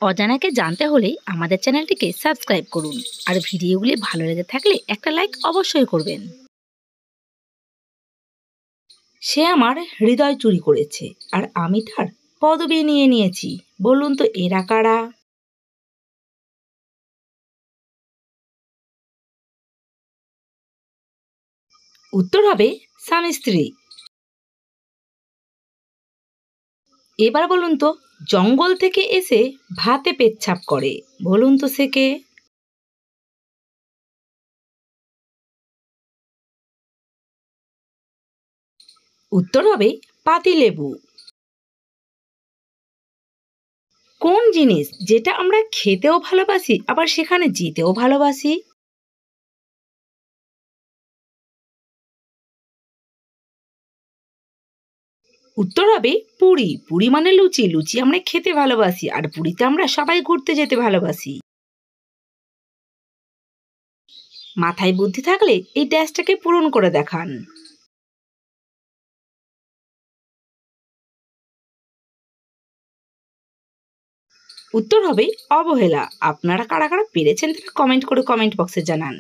অজানাকে জানতে হলে আমাদের চ্যানেলটিকে সাবস্ক্রাইব করুন আর ভিডিওগুলি ভালো লেগে থাকলে একটা লাইক অবশ্যই করবেন। সে আমার হৃদয় চুরি করেছে আর আমি তার পদবি নিয়ে নিয়েছি। বলুন তো এরা কারা? উত্তর হবে স্বামী স্ত্রী। এবার বলুন তো জঙ্গল থেকে এসে ভাতে পেচ্ছাপ করে। বলুন তো সে কে? উত্তর হবে পাতিলেবু। কোন জিনিস যেটা আমরা খেতেও ভালোবাসি আবার সেখানে যেতেও ভালোবাসি? উত্তর হবে পুরী। পুরী মানে লুচি। লুচি আমরা খেতে ভালোবাসি আর পুরীতে আমরা সবাই ঘুরতে যেতে ভালোবাসি। মাথায় বুদ্ধি থাকলে এই ড্যাশটাকে পূরণ করে দেখান। উত্তর হবে অবহেলা। আপনারা কারা কারা পেরেছেন তারা কমেন্ট বক্সে জানান।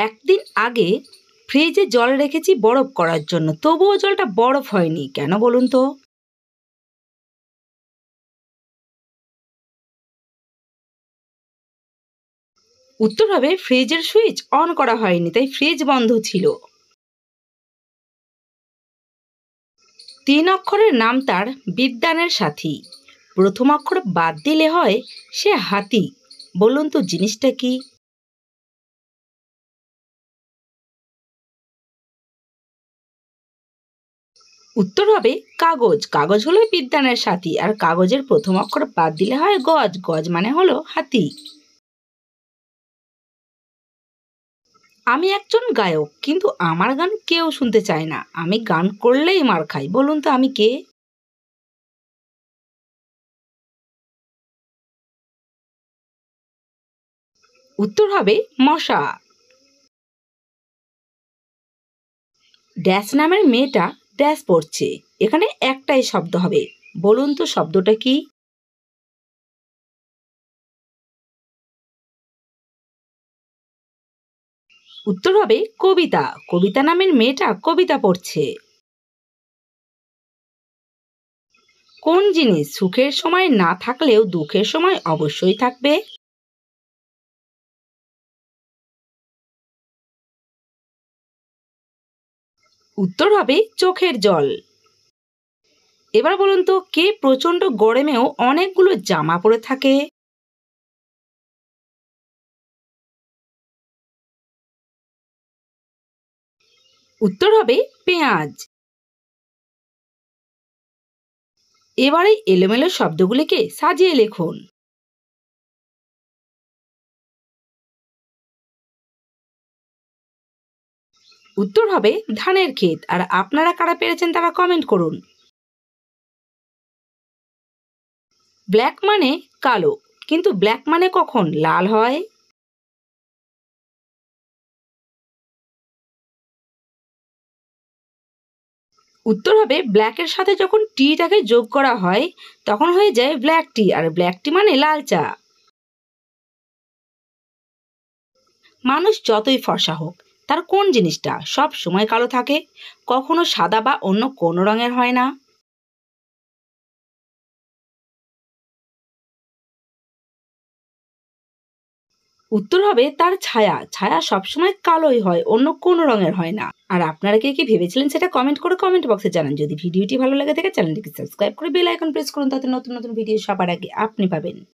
একদিন আগে ফ্রিজে জল রেখেছি বরফ করার জন্য, তবুও জলটা বরফ হয়নি কেন বলুন তো? উত্তর হবে ফ্রিজের সুইচ অন করা হয়নি তাই ফ্রিজ বন্ধ ছিল। 3 অক্ষরের নাম তার বিদ্বানের সাথী। প্রথম অক্ষর বাদ দিলে হয় সে হাতি। বলুন তো জিনিসটা কি? উত্তর হবে কাগজ। কাগজ হলো বিদ্বানের সাথী আর কাগজের প্রথম অক্ষর বাদ দিলে হয় গজ। গজ মানে হলো হাতি। আমি একজন গায়ক কিন্তু আমার গান কেউ শুনতে চায় না। আমি গান করলেই মার খাই। বলুন তো আমি কে? উত্তর হবে মশা। ড্যাশ নামের মেয়েটা ড্যাশ পড়ছে। এখানে একটাই শব্দ হবে। বলুন তো শব্দটা কি? উত্তর হবে কবিতা। কবিতা নামের মেয়েটা কবিতা পড়ছে। কোন জিনিস সুখের সময় না থাকলেও দুঃখের সময় অবশ্যই থাকবে? উত্তর হবে চোখের জল। এবার বলুন তো কে প্রচন্ড গরমেও অনেকগুলো জামা পরে থাকে? উত্তর হবে পেঁয়াজ। এবারে এলোমেলো শব্দগুলিকে সাজিয়ে লিখুন। উত্তর হবে ধানের ক্ষেত। আর আপনারা কারা পেরেছেন তারা কমেন্ট করুন। ব্ল্যাক মানে কালো, কিন্তু ব্ল্যাক মানে কখন লাল হয়? উত্তর হবে ব্ল্যাকের সাথে যখন টিটাকে যোগ করা হয় তখন হয়ে যায় ব্ল্যাক টি, আর ব্ল্যাক টি মানে লাল চা। মানুষ যতই ফর্সা হোক তার কোন জিনিসটা সব সময় কালো থাকে, কখনো সাদা বা অন্য কোনো রঙের হয় না? উত্তর হবে তার ছায়া। ছায়া সবসময় কালোই হয়, অন্য কোনো রঙের হয় না। আর আপনারা কে কি ভেবেছিলেন সেটা কমেন্ট বক্সে জানান। যদি ভিডিওটি ভালো লাগে থাকে চ্যানেলটিকে সাবস্ক্রাইব করে বেল আইকন প্রেস করুন, তাতে নতুন নতুন ভিডিও সবার আগে আপনি পাবেন।